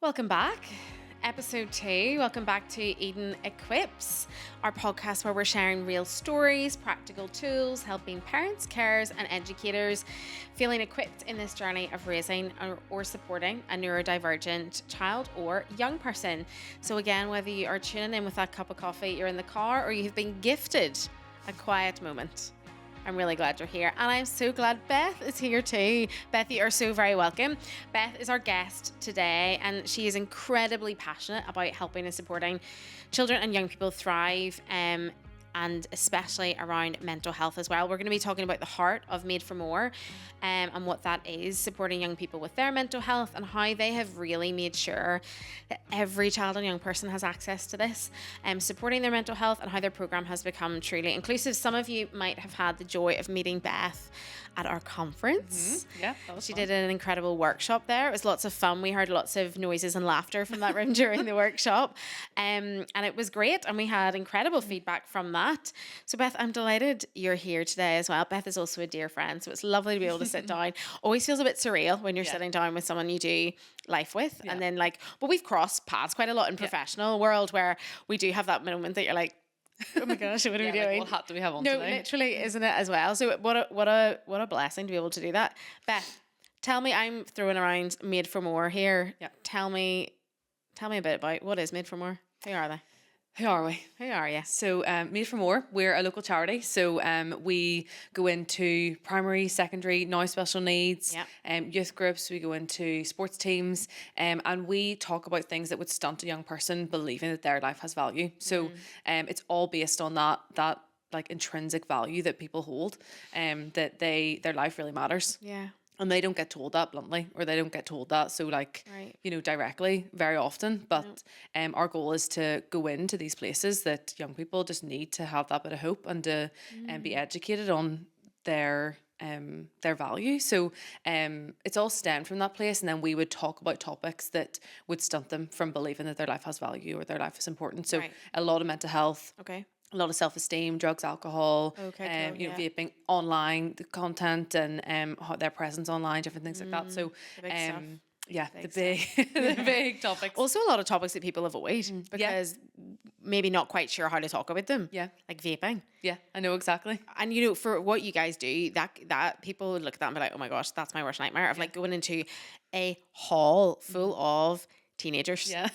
Welcome back. Episode 2. Welcome back to Eden Equips, our podcast where we're sharing real stories, practical tools, helping parents, carers, and educators feeling equipped in this journey of raising or supporting a neurodivergent child or young person. So again, whether you are tuning in with that cup of coffee, you're in the car, or you've been gifted a quiet moment, I'm really glad you're here, and I'm so glad Beth is here too. Beth, you are so very welcome. Beth is our guest today, and she is incredibly passionate about helping and supporting children and young people thrive, and especially around mental health as well. We're going to be talking about the heart of Made for More, and what that is, supporting young people with their mental health and how they have really made sure that every child and young person has access to this, supporting their mental health, and how their program has become truly inclusive. Some of you might have had the joy of meeting Beth at our conference. Yeah, that was She fun. did an incredible workshop there. It was lots of fun. We heard lots of noises and laughter from that room during the workshop, and it was great, and we had incredible feedback from that. So Beth, I'm delighted you're here today as well. Beth is also a dear friend, so it's lovely to be able to sit down. Always feels a bit surreal when you're sitting down with someone you do life with, and then but we've crossed paths quite a lot in professional world, where we do have that moment that you're like, oh my gosh, what are we doing? What hat do we have on No, today? literally, isn't it as well? So what a blessing to be able to do that. Beth, tell me, I'm throwing around Made for More here. Yeah. Tell me a bit about what is Made for More. Who are they? Who are we? Who are you? So, Made for More, we're a local charity. So, we go into primary, secondary, now special needs, youth groups. We go into sports teams, and we talk about things that would stunt a young person believing that their life has value. So, it's all based on that like intrinsic value that people hold, that their life really matters. Yeah. And they don't get told that bluntly, or they don't get told that directly very often. But our goal is to go into these places that young people just need to have that bit of hope and to be educated on their value. So it's all stemmed from that place, and then we would talk about topics that would stunt them from believing that their life has value or their life is important. So a lot of mental health. Okay. A lot of self-esteem, drugs, alcohol, vaping, online the content, and their presence online, different things like that. So, the big topics. Also, a lot of topics that people avoid because maybe not quite sure how to talk about them. Yeah, like vaping. Yeah, I know exactly. And for what you guys do, that people would look at that and be like, oh my gosh, that's my worst nightmare of like going into a hall full of teenagers. Yeah,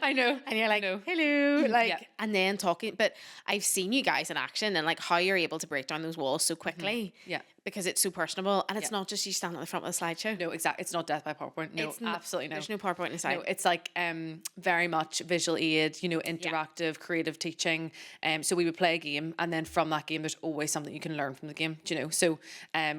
I know. And you're like, hello, and then talking. But I've seen you guys in action and like how you're able to break down those walls so quickly. Yeah. Because it's so personable, and it's not just you standing at the front with a slideshow. No, exactly. It's not death by PowerPoint. No, absolutely no. There's no PowerPoint inside. No, it's like very much visual aid, interactive, creative teaching. So we would play a game, and then from that game, there's always something you can learn from the game. So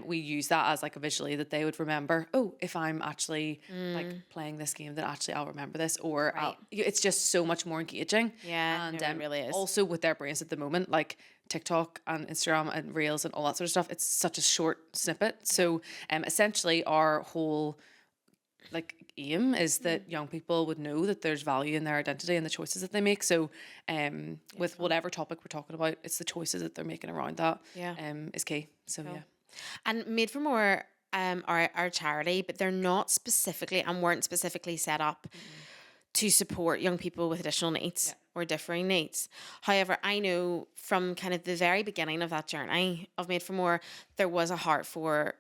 we use that as like a visual aid that they would remember. Oh, if I'm actually like playing this game, then actually I'll remember this, or it's just so much more engaging. Yeah, and it really is. Also with their brains at the moment, like TikTok and Instagram and Reels and all that sort of stuff, it's such a short snippet. So essentially our whole like aim is that young people would know that there's value in their identity and the choices that they make. So with whatever topic we're talking about, it's the choices that they're making around that is key. So cool. And Made for More are our charity, but they're not specifically and weren't specifically set up to support young people with additional needs or differing needs. However, I know from kind of the very beginning of that journey of Made for More, there was a heart for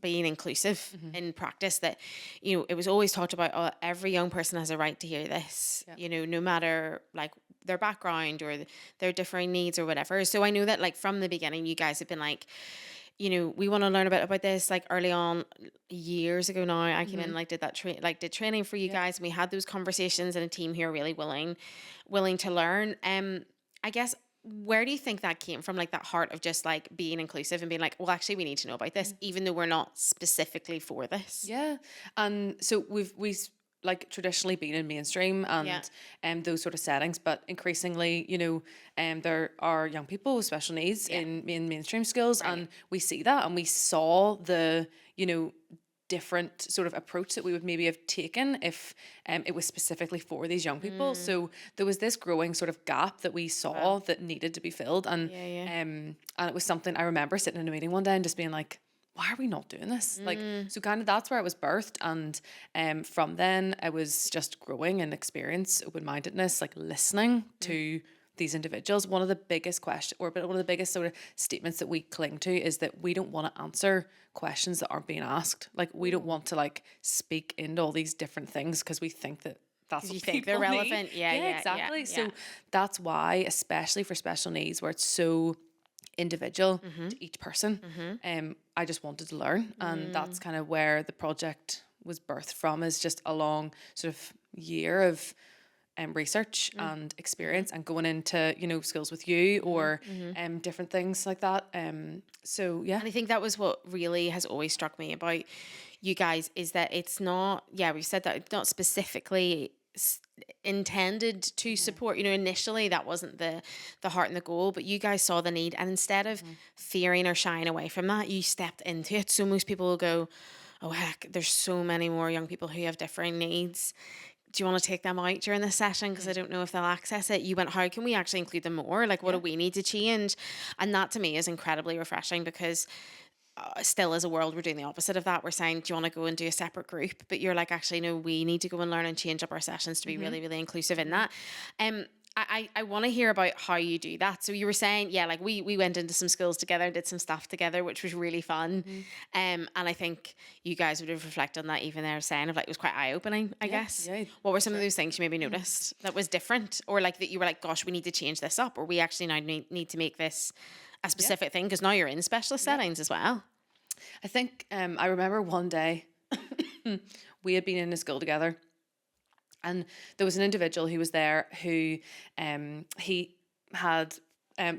being inclusive in practice, that, it was always talked about, every young person has a right to hear this, no matter like their background or their differing needs or whatever. So I know that like from the beginning, you guys have been like, we want to learn about this. Like early on, years ago now, I came in and like did training for you guys, and we had those conversations, and a team here really willing to learn. I guess, where do you think that came from? Like that heart of just like being inclusive and being like, well, actually we need to know about this, even though we're not specifically for this. Yeah. And so we've like traditionally been in mainstream and those sort of settings, but increasingly, there are young people with special needs in mainstream schools, and we see that, and we saw the, different sort of approach that we would maybe have taken if it was specifically for these young people. So there was this growing sort of gap that we saw that needed to be filled, and it was something I remember sitting in a meeting one day and just being like, why are we not doing this? Like, so kind of that's where it was birthed. And from then I was just growing in experience, open-mindedness, like listening to these individuals. One of the biggest one of the biggest sort of statements that we cling to is that we don't want to answer questions that aren't being asked. Like, we don't want to like speak into all these different things because we think that that's what you think they're people relevant. need. Yeah, Exactly. yeah. So that's why, especially for special needs, where it's so individual to each person, I just wanted to learn, and that's kind of where the project was birthed from, is just a long sort of year of research and experience and going into, you know, schools with you or different things like that. So yeah. And I think that was what really has always struck me about you guys, is that it's not, we've said that it's not specifically intended to support, you know, initially that wasn't the heart and the goal, but you guys saw the need, and instead of fearing or shying away from that, you stepped into it. So most people will go, oh heck, there's so many more young people who have differing needs, do you want to take them out during this session because I don't know if they'll access it? You went, how can we actually include them more? Like, what do we need to change? And that to me is incredibly refreshing, because still as a world we're doing the opposite of that. We're saying, do you want to go and do a separate group? But you're like, actually no, we need to go and learn and change up our sessions to be really, really inclusive in that. I want to hear about how you do that. So you were saying, like we went into some schools together and did some stuff together, which was really fun. And I think you guys would have reflected on that even there, saying of like it was quite eye-opening, I guess. Yeah, what were some of those things you maybe noticed that was different, or like that you were like, gosh, we need to change this up, or we actually now need to make this a specific thing, because now you're in specialist settings as well? I think I remember one day we had been in a school together, and there was an individual who was there who he had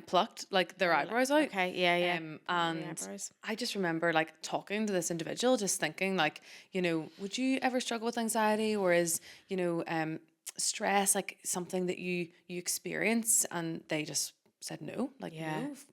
plucked like their eyebrows out. Okay, yeah. And I just remember like talking to this individual, just thinking like, you know, would you ever struggle with anxiety, or is, you know, stress like something that you experience? And they just said no, like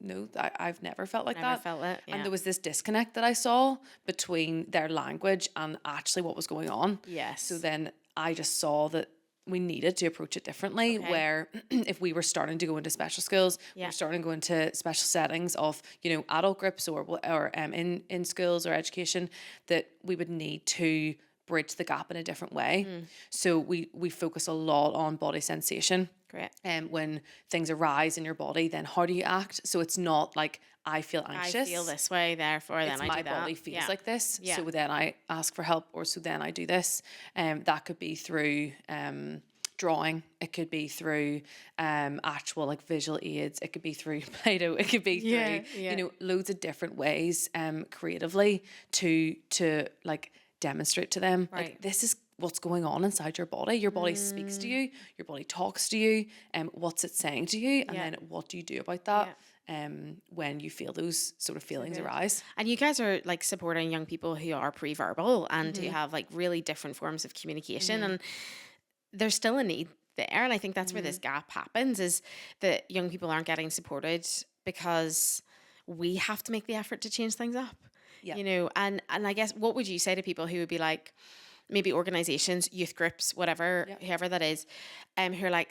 no, I've never felt like that. Felt it, And there was this disconnect that I saw between their language and actually what was going on. Yes. So then I just saw that we needed to approach it differently, where if we were starting to go into special schools, we were starting to go into special settings of, you know, adult groups or in schools or education, that we would need to bridge the gap in a different way. So we focus a lot on body sensation. Great. And when things arise in your body, then how do you act? So it's not like I feel anxious, I feel this way, therefore then I do that. My body feels like this, Yeah. so then I ask for help, or so then I do this. That could be through drawing, it could be through actual like visual aids, it could be through Play-Doh, it could be through you know, loads of different ways creatively to like demonstrate to them like, this is what's going on inside your body. Your body speaks to you, your body talks to you, and what's it saying to you, and then what do you do about that when you feel those sort of feelings arise. And you guys are like supporting young people who are pre-verbal and who have like really different forms of communication, and there's still a need there. And I think that's where this gap happens, is that young people aren't getting supported because we have to make the effort to change things up. You know, and I guess, what would you say to people who would be like, maybe organizations, youth groups, whatever, whoever that is, who are like,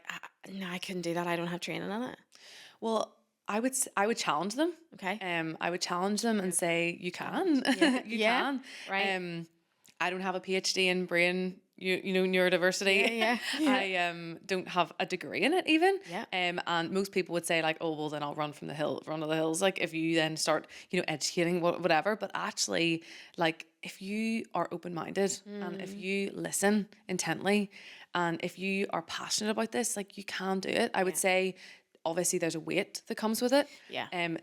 no, I couldn't do that, I don't have training on it? Well, I would challenge them. Okay. I would challenge them and say, you can. You can. Right. I don't have a PhD in brain, you know, neurodiversity. I don't have a degree in it even. And most people would say like, oh, well then I'll run to the hills. Like if you then start, you know, educating whatever. But actually, like if you are open-minded and if you listen intently and if you are passionate about this, like you can do it. I would say, obviously there's a weight that comes with it.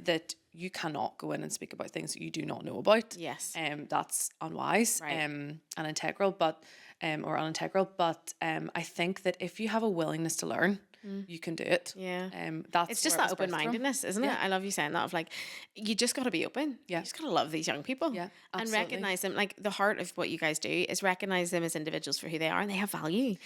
That you cannot go in and speak about things that you do not know about. That's unwise and integral, but or unintegral. But I think that if you have a willingness to learn, you can do it. That's it's just that open-mindedness, isn't it? I love you saying that, of like, you just got to be open. You just got to love these young people and recognize them. Like the heart of what you guys do is recognize them as individuals for who they are, and they have value.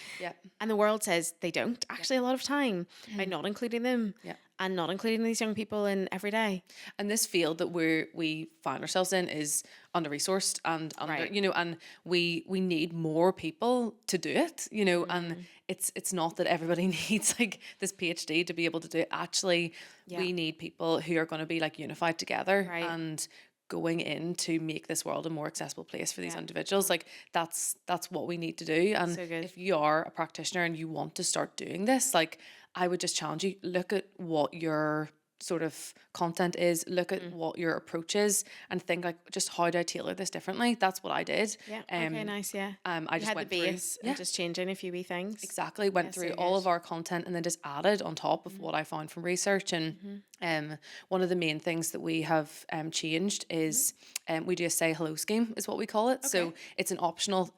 And the world says they don't actually a lot of time by not including them. And not including these young people in every day. And this field that we find ourselves in is under-resourced and you know, and we need more people to do it, you know, and it's not that everybody needs like this PhD to be able to do it. Actually, we need people who are going to be like unified together and going in to make this world a more accessible place for these individuals. Like that's what we need to do. And So good. if you are a practitioner and you want to start doing this, like I would just challenge you, look at what your sort of content is, look at what your approach is, and think like, just how do I tailor this differently? That's what I did. Yeah. Okay, nice. Yeah. I You just had went the through, base and just changing a few wee things. exactly, went through all of our content and then just added on top of what I found from research. And one of the main things that we have changed is we do a say hello scheme is what we call it. So it's an optional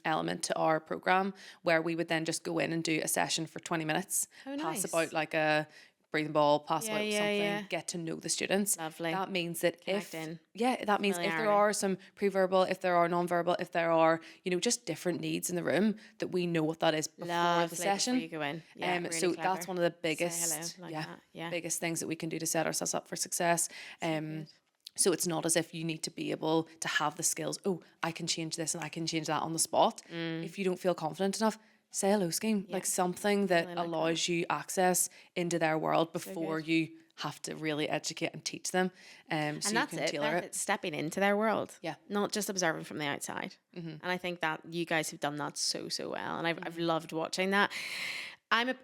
element to our program where we would then just go in and do a session for 20 minutes, pass about like a breathing ball, pass out something, get to know the students. Lovely. That means that Connecting. that means if there are some pre-verbal, if there are non-verbal, if there are, just different needs in the room, that we know what that is before the session. Before you go in. Yeah, really so clever. that's one of the biggest, that, biggest things that we can do to set ourselves up for success. So it's not as if you need to be able to have the skills, oh, I can change this and I can change that on the spot. If you don't feel confident enough, say hello scheme, like something that allows you access into their world before you have to really educate and teach them. So and that's you can tailor it. It's stepping into their world. Yeah. Not just observing from the outside. And I think that you guys have done that so well. And I've loved watching that.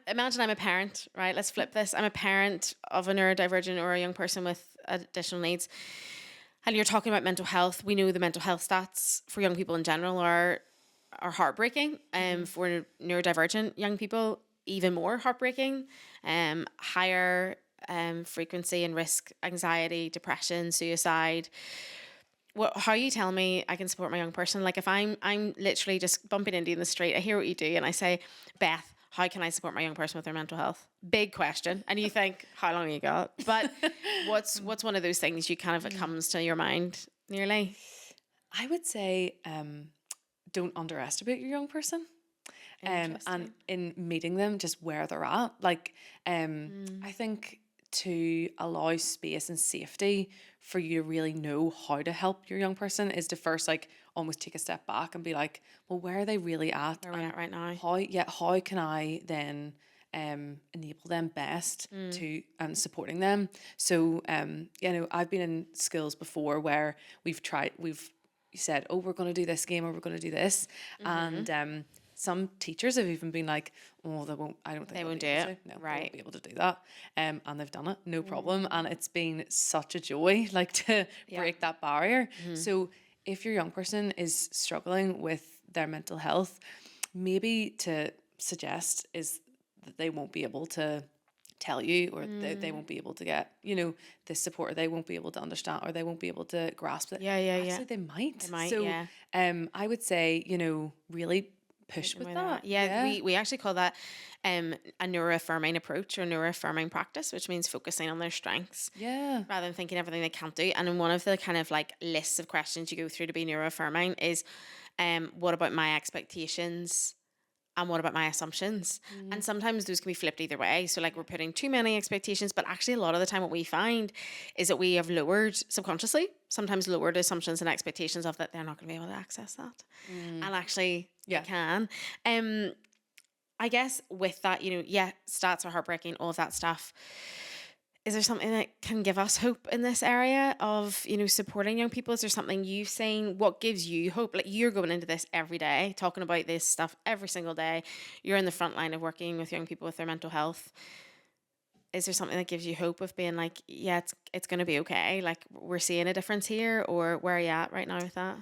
Imagine I'm a parent, right? Let's flip this. I'm a parent of a neurodivergent or a young person with additional needs. And you're talking about mental health. We know the mental health stats for young people in general are heartbreaking. For neurodivergent young people, even more heartbreaking. Higher frequency and risk, anxiety, depression, suicide. How you tell me I can support my young person? Like if I'm literally just bumping into you in the street, I hear what you do, and I say, Beth, how can I support my young person with their mental health? Big question. And you think, how long you got? But what's one of those things you kind of, it comes to your mind nearly? I would say, don't underestimate your young person. And in meeting them, just where they're at. Like, I think to allow space and safety for you to really know how to help your young person is to first like almost take a step back and be like, well, where are they really at? Where are we at right now? How can I then enable them best to and supporting them? So I've been in schools before where we've said, oh, we're going to do this game or we're going to do this, and some teachers have even been like, oh, they won't. I don't think they won't do it. No, right. They won't be able to do that. And they've done it, no problem. And it's been such a joy, like to break that barrier. So if your young person is struggling with their mental health, maybe to suggest is that they won't be able to tell you, or they won't be able to get, this support, or they won't be able to understand, or they won't be able to grasp it. Actually, they might. So, I would say, really push with that. We actually call that a neuroaffirming approach or neuroaffirming practice, which means focusing on their strengths rather than thinking everything they can't do. And in one of the kind of like lists of questions you go through to be neuroaffirming is what about my expectations and what about my assumptions? And sometimes those can be flipped either way. So like we're putting too many expectations, but actually a lot of the time what we find is that we have lowered subconsciously, sometimes lowered assumptions and expectations of that they're not going to be able to access that. And actually they can. I guess with that, stats are heartbreaking, all of that stuff. Is there something that can give us hope in this area of, supporting young people? Is there something you've seen? What gives you hope? Like you're going into this every day, talking about this stuff every single day. You're in the front line of working with young people with their mental health. Is there something that gives you hope of being like, yeah, it's going to be okay? Like we're seeing a difference here, or where are you at right now with that?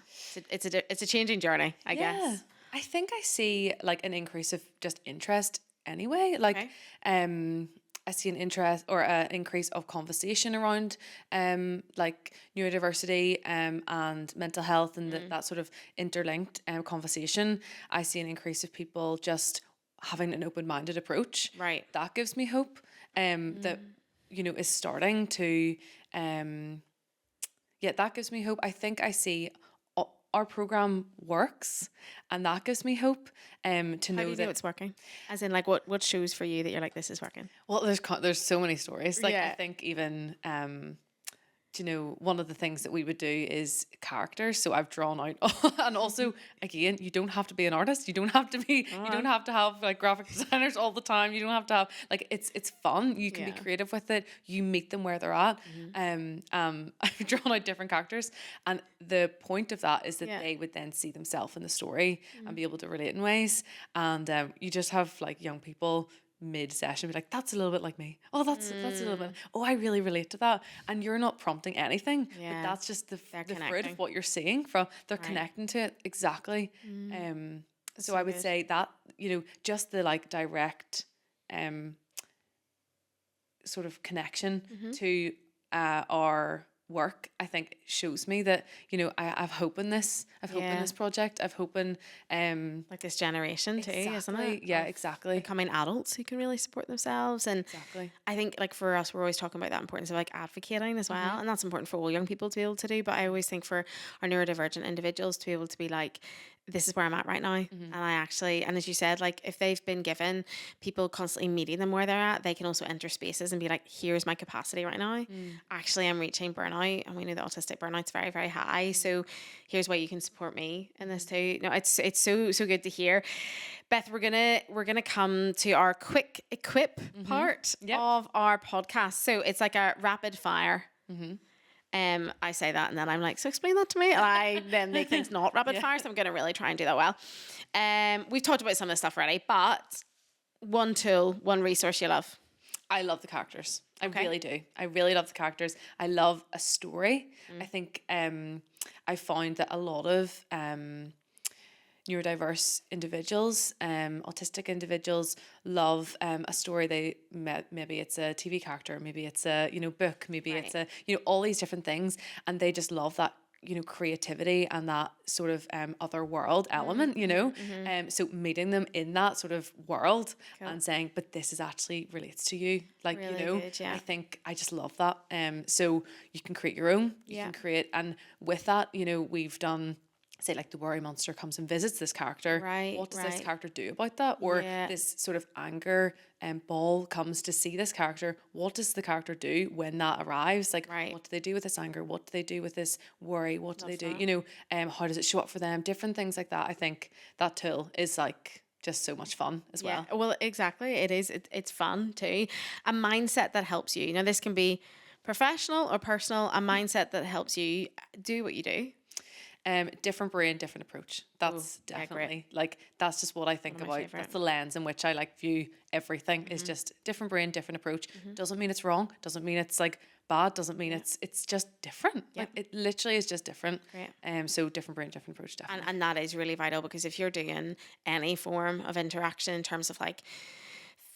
It's a changing journey, I guess. I think I see like an increase of just interest anyway. Like, I see an interest or an increase of conversation around like neurodiversity and mental health and that sort of interlinked conversation. I see an increase of people just having an open-minded approach. Right. That gives me hope that, is starting to, that gives me hope. I think I see our program works, and that gives me hope to know that. How do you know it's working? As in, like, what shows for you that you're like, this is working? Well, there's so many stories. Like I think even you know, one of the things that we would do is characters. So I've drawn out, and also again, you don't have to be an artist. You don't have to be. You don't have to have like graphic designers all the time. You don't have to have like it's fun. You can be creative with it. You meet them where they're at. I've drawn out different characters, and the point of that is that they would then see themselves in the story and be able to relate in ways. And you just have like young people mid-session be like, that's a little bit like me, oh that's a little bit, oh I really relate to that, and you're not prompting anything, but that's just the fruit of what you're seeing from, they're connecting to it exactly. So I would say that, you know, just the like direct sort of connection to our work, I think shows me that, you know, I've hope in this. I've hope in this project. I've hope in like this generation too, isn't it? Yeah, exactly. Becoming adults who can really support themselves. And I think like for us, we're always talking about that importance of like advocating as well. And that's important for all young people to be able to do. But I always think for our neurodivergent individuals to be able to be like, this is where I'm at right now. And I actually, and as you said, like if they've been given people constantly meeting them where they're at, they can also enter spaces and be like, here's my capacity right now. Actually, I'm reaching burnout, and we know that autistic burnout's very, very high. So here's why you can support me in this too. No, it's so good to hear. Beth, we're gonna come to our quick equip part of our podcast. So it's like a rapid fire. I say that and then I'm like, so explain that to me. And I then make things not rapid fire. So I'm going to really try and do that well. We've talked about some of this stuff already, but one tool, one resource you love. I love the characters. I really do. I really love the characters. I love a story. I think I found that a lot of neurodiverse individuals, autistic individuals love a story. Maybe it's a TV character, maybe it's a, you know, book, maybe it's a, you know, all these different things, and they just love that, you know, creativity and that sort of other world element, you know. So meeting them in that sort of world and saying, but this is actually relates to you, like, really, you know, good, I think I just love that. So you can create your own, you can create, and with that, you know, we've done, say like the worry monster comes and visits this character. What does this character do about that? Or this sort of anger ball comes to see this character. What does the character do when that arrives? Like, what do they do with this anger? What do they do with this worry? What do they do? You know, how does it show up for them? Different things like that. I think that tool is like just so much fun as well. Well, exactly. It is. It's fun too. A mindset that helps you. You know, this can be professional or personal. A mindset that helps you do what you do. Different brain, different approach. That's definitely like, that's just what I think about. That's the lens in which I like view everything, is just different brain, different approach. Doesn't mean it's wrong. Doesn't mean it's like bad. Doesn't mean it's just different. Like it literally is just different. So different brain, different approach. Definitely. And that is really vital, because if you're doing any form of interaction in terms of like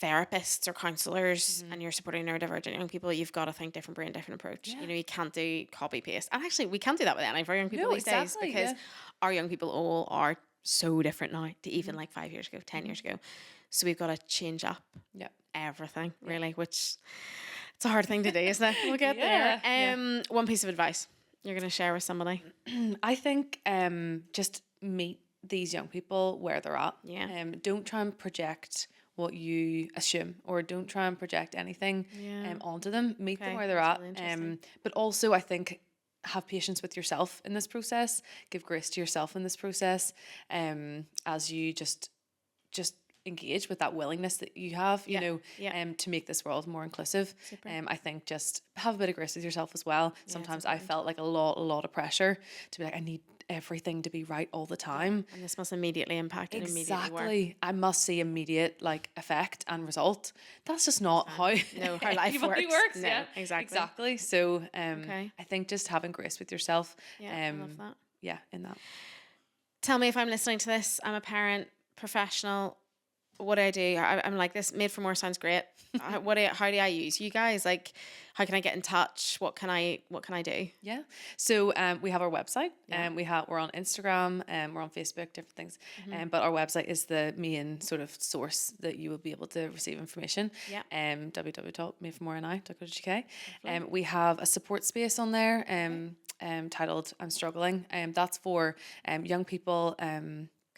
therapists or counselors and you're supporting neurodivergent young people, you've got to think different brain, different approach. You know, you can't do copy paste. And actually we can't do that with any of our young people these days, because our young people all are so different now to even like 5 years ago, 10 years ago. So we've got to change up everything really, which it's a hard thing to do, isn't it? We'll get there. One piece of advice you're going to share with somebody. I think just meet these young people where they're at. Don't try and project what you assume, or don't try and project anything onto them. Meet them where they're at. Really but also I think have patience with yourself in this process. Give grace to yourself in this process, as you just engage with that willingness that you have, you know, to make this world more inclusive. I think just have a bit of grace with yourself as well. Sometimes I felt like a lot of pressure to be like, I need everything to be right all the time, and this must immediately impact and immediately work. I must see immediate like effect and result. That's just not how life works. No, exactly. So I think just having grace with yourself. I love that. In that. Tell me, if I'm listening to this, I'm a parent, professional, what do I do? I'm like, this Made for More sounds great. How do I use you guys? Like, how can I get in touch? What can I do? Yeah. So we have our website. We're on Instagram, we're on Facebook, different things. But our website is the main sort of source that you will be able to receive information. www.madeformoreni.co.uk. We have a support space on there titled I'm Struggling. That's for young people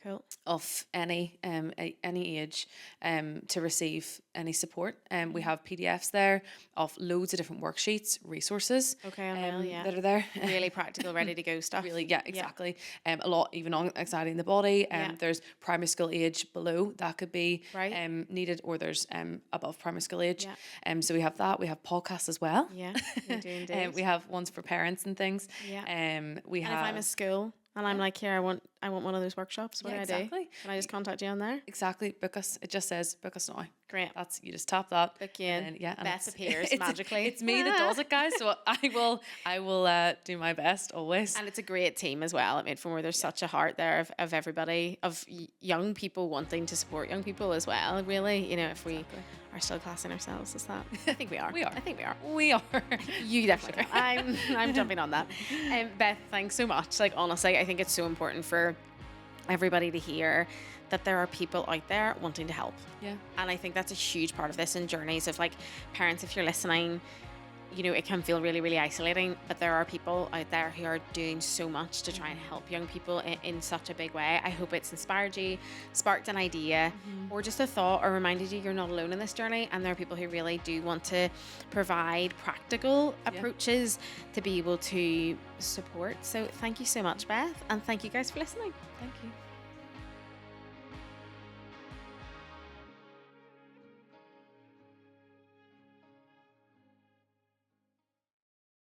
Cool. of any age to receive any support. We have PDFs there of loads of different worksheets, resources that are there. Really practical, ready to go stuff. Really, yeah, exactly. A lot even on anxiety in the body. There's primary school age below that could be needed, or there's above primary school age. So we have that. We have podcasts as well. Yeah, we do indeed. We have ones for parents and things. Yeah. And if I'm a school and I'm like, here, I want one of those workshops. What do I do? Can I just contact you on there? Exactly. Book us. It just says book us now. Great. You just tap that. Book you in. And then, and Beth appears magically. It's me that does it, guys. So I will do my best always. And it's a great team as well at Midform, where there's such a heart there of everybody, of young people wanting to support young people as well. Really, if we are still classing ourselves as that. I think we are. We are. I think we are. We are. You definitely can. I'm jumping on that. Beth, thanks so much. Like, honestly, I think it's so important for everybody to hear that there are people out there wanting to help. Yeah. And I think that's a huge part of this, in journeys of, like, parents, if you're listening, it can feel really, really isolating, but there are people out there who are doing so much to try and help young people in such a big way. I hope it's inspired you, sparked an idea, or just a thought, or reminded you you're not alone in this journey, and there are people who really do want to provide practical approaches to be able to support. So thank you so much, Beth, and thank you guys for listening. Thank you.